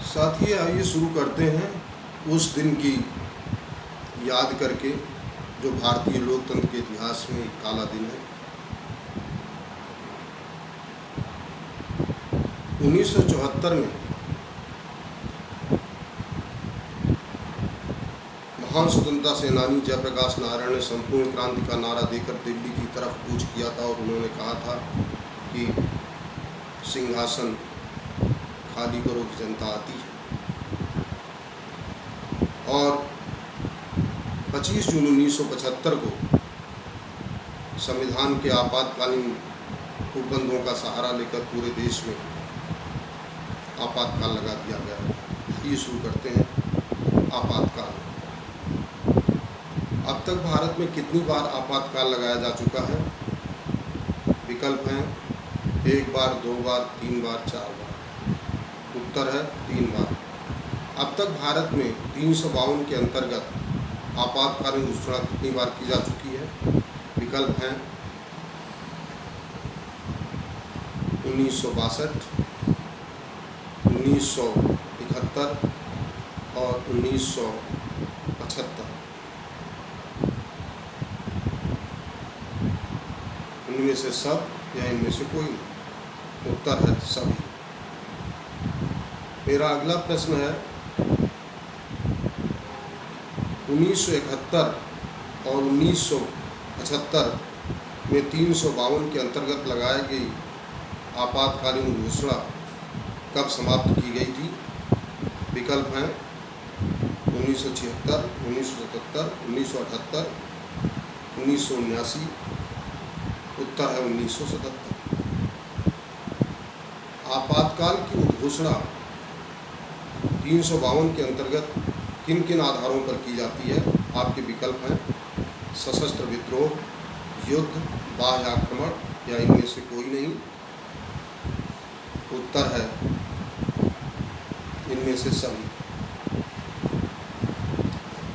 साथी आइए शुरू करते हैं उस दिन की याद करके जो भारतीय लोकतंत्र के इतिहास में एक काला दिन है। 1974 में महान स्वतंत्रता सेनानी जयप्रकाश नारायण ने संपूर्ण क्रांति का नारा देकर दिल्ली की तरफ कूच किया था और उन्होंने कहा था कि सिंहासन खाली करो कि जनता आती है। और 25 जून 1975 को संविधान के आपातकालीन उपबंधों का सहारा लेकर पूरे देश में आपातकाल लगा दिया गया है। ये शुरू करते हैं आपातकाल। अब तक भारत में कितनी बार आपातकाल लगाया जा चुका है? विकल्प हैं 1 बार, 2 बार, 3 बार, 4 बार। उत्तर है 3 बार। अब तक भारत में 352 के अंतर्गत आपातकालीन घोषणा कितनी बार की जा चुकी है? विकल्प हैं 1962, 1971 और 1975। इनमें से सब या इनमें से कोई नहीं। उत्तर है सभी। मेरा अगला प्रश्न है 1971 और 1975 में 352 के अंतर्गत लगाई गई आपातकालीन घोषणा कब समाप्त की गई थी? विकल्प हैं 1976, 1977, 1978, 1979। उत्तर है 1977। आपातकाल की उद्घोषणा 352 के अंतर्गत किन किन आधारों पर की जाती है? आपके विकल्प हैं सशस्त्र विद्रोह, युद्ध, बाह्य आक्रमण या इनमें से कोई नहीं। उत्तर है इनमें से सभी।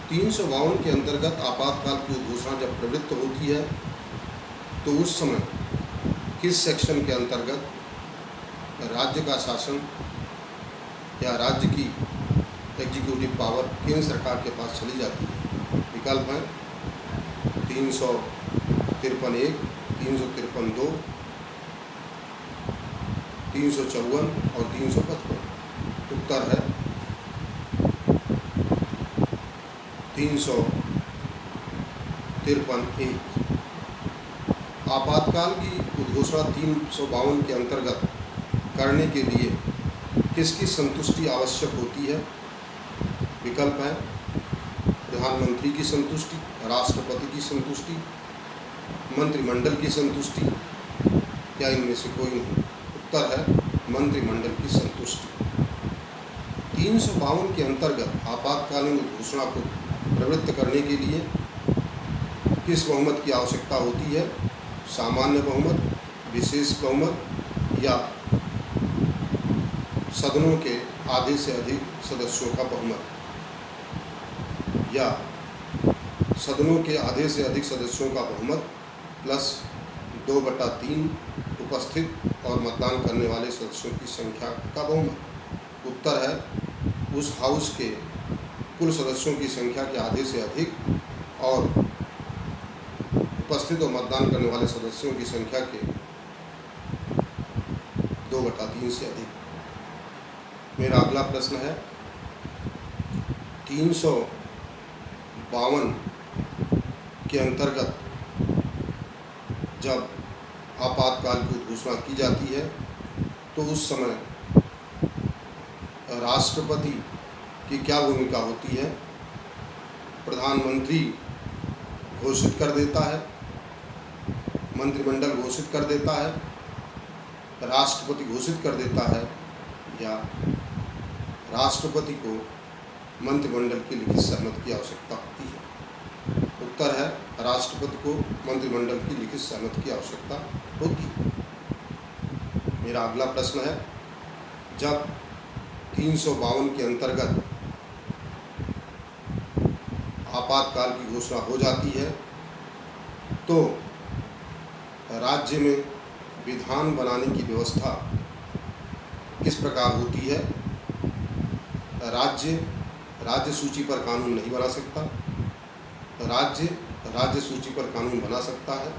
352 के अंतर्गत आपातकाल की उद्घोषणा जब प्रवृत्त होती है तो उस समय किस सेक्शन के अंतर्गत राज्य का शासन या राज्य की एग्जीक्यूटिव पावर केंद्र सरकार के पास चली जाती है? विकल्प हैं 353(1), 353(2), 354 और 355। उत्तर है 353(1). आपातकाल की उद्घोषणा 352 के अंतर्गत करने के लिए किसकी संतुष्टि आवश्यक होती है? विकल्प है प्रधानमंत्री की संतुष्टि, राष्ट्रपति की संतुष्टि, मंत्रिमंडल की संतुष्टि या इनमें से कोई नहीं। उत्तर है मंत्रिमंडल की संतुष्टि। 352 के अंतर्गत आपातकालीन घोषणा को प्रवृत्त करने के लिए किस बहुमत की आवश्यकता होती है? सामान्य बहुमत, विशेष बहुमत या सदनों के आधे से अधिक सदस्यों का बहुमत या सदनों के आधे से अधिक सदस्यों का बहुमत प्लस 2/3 उपस्थित और मतदान करने वाले सदस्यों की संख्या का बहुमत। उत्तर है उस हाउस के कुल सदस्यों की संख्या के आधे से अधिक और उपस्थित और मतदान करने वाले सदस्यों की संख्या के 2/3 से अधिक। मेरा अगला प्रश्न है 352 के अंतर्गत जब आपातकाल की घोषणा की जाती है तो उस समय राष्ट्रपति की क्या भूमिका होती है? प्रधानमंत्री घोषित कर देता है, मंत्रिमंडल घोषित कर देता है, राष्ट्रपति घोषित कर देता है या राष्ट्रपति को मंत्रिमंडल की लिखित सहमति की आवश्यकता होती है? उत्तर है राष्ट्रपति को मंत्रिमंडल की लिखित सहमति की आवश्यकता होती है। मेरा अगला प्रश्न है जब 352 के अंतर्गत आपातकाल की घोषणा हो जाती है तो राज्य में विधान बनाने की व्यवस्था किस प्रकार होती है? राज्य सूची पर कानून नहीं बना सकता। राज्य सूची पर कानून बना सकता है।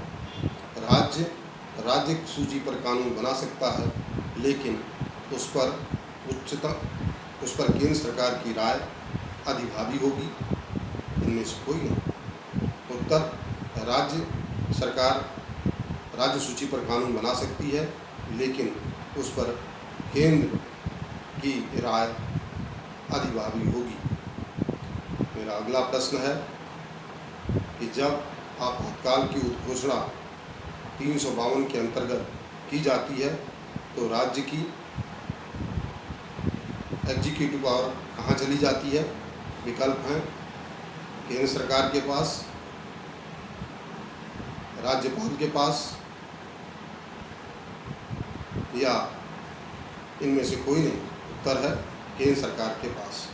राज्य सूची पर कानून बना सकता है, लेकिन उस पर केंद्र सरकार की राय अधिभावी होगी। इनमें से कोई नहीं। उत्तर, राज्य सरकार राज्य सूची पर कानून बना सकती है, लेकिन उस पर केंद्र की राय अधिभावी होगी। मेरा अगला प्रश्न है कि जब आपातकाल की उद्घोषणा 352 के अंतर्गत की जाती है तो राज्य की एग्जीक्यूटिव पावर कहाँ चली जाती है? विकल्प हैं केंद्र सरकार के पास, राज्यपाल के पास, या इनमें से कोई नहीं। उत्तर है केंद्र सरकार के पास।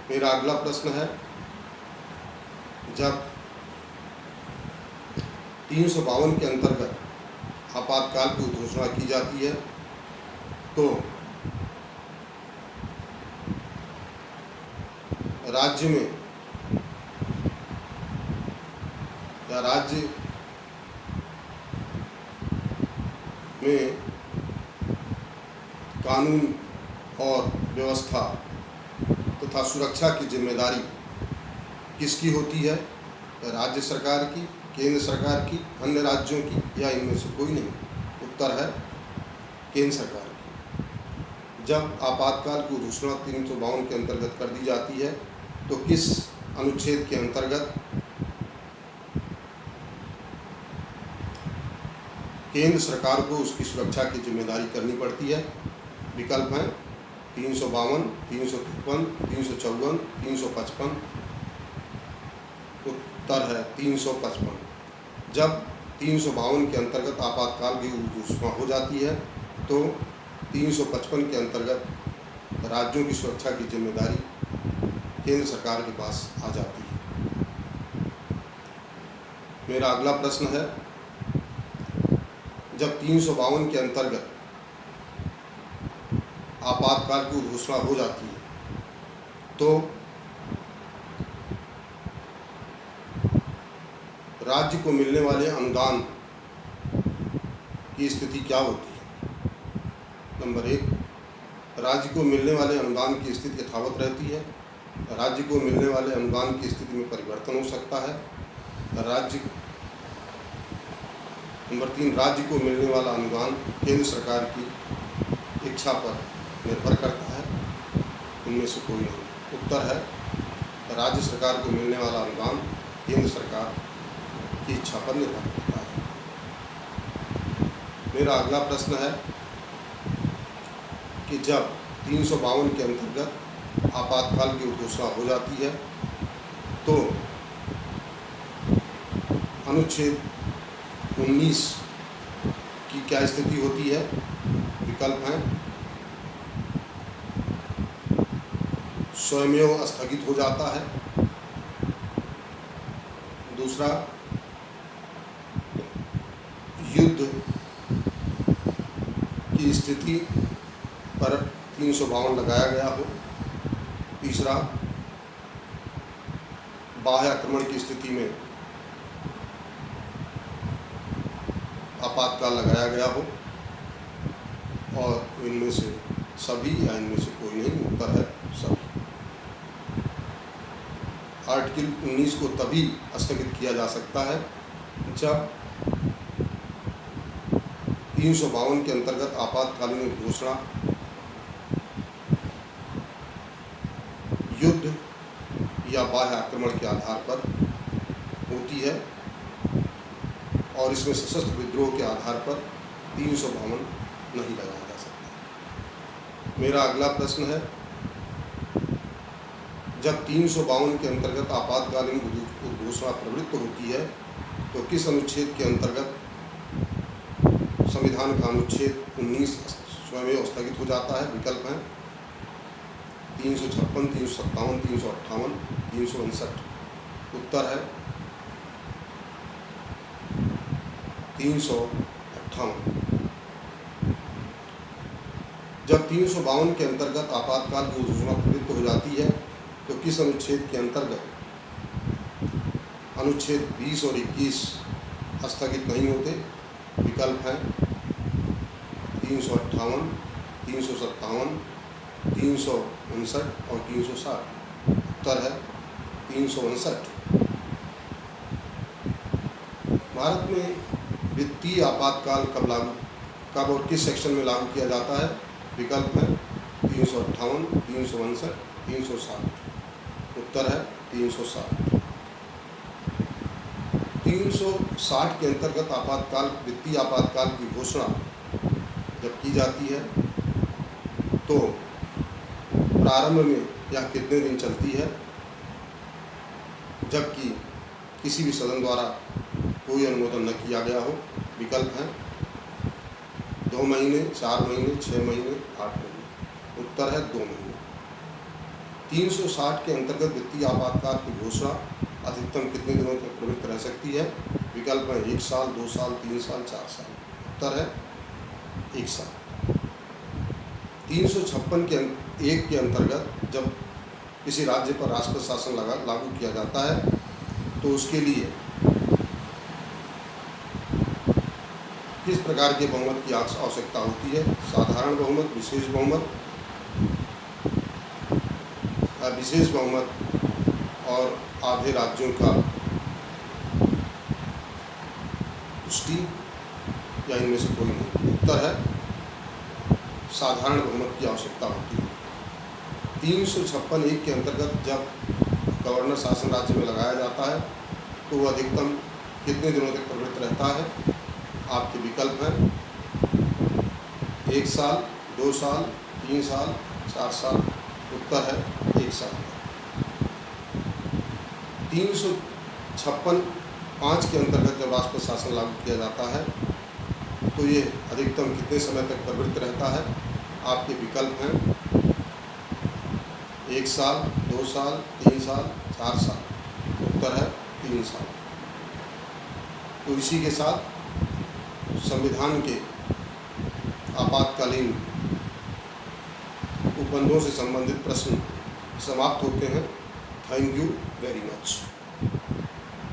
मेरा अगला प्रश्न है, जब 352 के अंतर्गत आपातकाल की घोषणा की जाती है तो राज्य में कानून और व्यवस्था तथा सुरक्षा की जिम्मेदारी किसकी होती है? राज्य सरकार की, केंद्र सरकार की, अन्य राज्यों की, या इनमें से कोई नहीं? उत्तर है केंद्र सरकार की। जब आपातकाल की घोषणा 352 के अंतर्गत कर दी जाती है तो किस अनुच्छेद के अंतर्गत केंद्र सरकार को उसकी सुरक्षा की जिम्मेदारी करनी पड़ती है? विकल्प हैं 352, 353, 354, 355। उत्तर है 355। जब 352 के अंतर्गत आपातकाल की घोषणा हो जाती है तो 355 के अंतर्गत राज्यों की सुरक्षा की जिम्मेदारी केंद्र सरकार के पास आ जाती है। मेरा अगला प्रश्न है, जब 352 के अंतर्गत आपातकाल की घोषणा हो जाती है तो राज्य को मिलने वाले अनुदान की स्थिति क्या होती है? नंबर 1, राज्य को मिलने वाले अनुदान की स्थिति यथावत रहती है। राज्य को मिलने वाले अनुदान की स्थिति में परिवर्तन हो सकता है। नंबर 3, राज्य को मिलने वाला अनुदान केंद्र सरकार की इच्छा पर निर्भर करता है। इनमें से कोई नहीं। उत्तर है राज्य सरकार को मिलने वाला अनुदान केंद्र सरकार की इच्छा पर निर्भर करता है। मेरा अगला प्रश्न है कि जब 352 के अंतर्गत आपातकाल की घोषणा हो जाती है तो अनुच्छेद 19 की क्या स्थिति होती है? विकल्प हैं स्वयमेव स्थगित हो जाता है। दूसरा, युद्ध की स्थिति पर 352 लगाया गया हो। तीसरा, बाह्य आक्रमण की स्थिति में आपातकाल लगाया गया हो, और इनमें से सभी या इनमें से कोई नहीं। उत्तर है सभी। आर्टिकल 19 को तभी स्थगित किया जा सकता है जब 352 के अंतर्गत आपातकालीन घोषणा युद्ध या बाह्य आक्रमण के आधार पर होती है, और इसमें सशस्त्र विद्रोह के आधार पर 352 नहीं लगाया जा सकता। मेरा अगला प्रश्न है, जब 352 के अंतर्गत आपातकालीन घोषणा प्रवृत्त होती है तो किस अनुच्छेद के अंतर्गत संविधान का अनुच्छेद 19 स्वयं स्थगित हो जाता है? विकल्प हैं 356, 357, 358, 359। उत्तर है 358। जब 352 के अंतर्गत आपातकाल की घोषणा प्रवृत्त हो जाती है तो किस अनुच्छेद के अंतर्गत अनुच्छेद 20 और 21 स्थगित नहीं होते? विकल्प हैं 358, 357, 359 और 360। उत्तर है 359। भारत में वित्तीय आपातकाल कब और किस सेक्शन में लागू किया जाता है? विकल्प है 358, 359, 360। उत्तर है 360। 360 के अंतर्गत वित्तीय आपातकाल की घोषणा जब की जाती है तो प्रारंभ में यह कितने दिन चलती है, जबकि किसी भी सदन द्वारा कोई अनुमोदन न किया गया हो? विकल्प हैं 2 महीने, 4 महीने, 6 महीने, 8 महीने। उत्तर है 2 महीने। 360 के अंतर्गत वित्तीय आपातकाल की घोषणा अधिकतम कितने दिनों तक प्रवृत्त रह सकती है? विकल्प है 1 साल, 2 साल, 3 साल, 4 साल। उत्तर है 1 साल। 356 के 1 के अंतर्गत जब किसी राज्य पर राष्ट्रपति शासन लागू किया जाता है तो उसके लिए किस प्रकार के बहुमत की आवश्यकता होती है? साधारण बहुमत, विशेष बहुमत, विशेष बहुमत और आधे राज्यों का पुष्टि या इनमें से कोई नहीं? उत्तर है साधारण बहुमत की आवश्यकता होती है। 356 1 के अंतर्गत जब गवर्नर शासन राज्य में लगाया जाता है तो वह अधिकतम कितने दिनों तक प्रवृत्त रहता है? आपके विकल्प हैं 1 साल, 2 साल, 3 साल, 4 साल। उत्तर है 1 साल। 356 5 के अंतर्गत जब राष्ट्रपति शासन लागू किया जाता है तो ये अधिकतम कितने समय तक प्रवृत्त रहता है? आपके विकल्प हैं 1 साल, 2 साल, 3 साल, 4 साल। उत्तर है 3 साल। तो इसी के साथ संविधान के आपातकालीन उपबंधों से संबंधित प्रश्न समाप्त होते हैं। Thank you very much.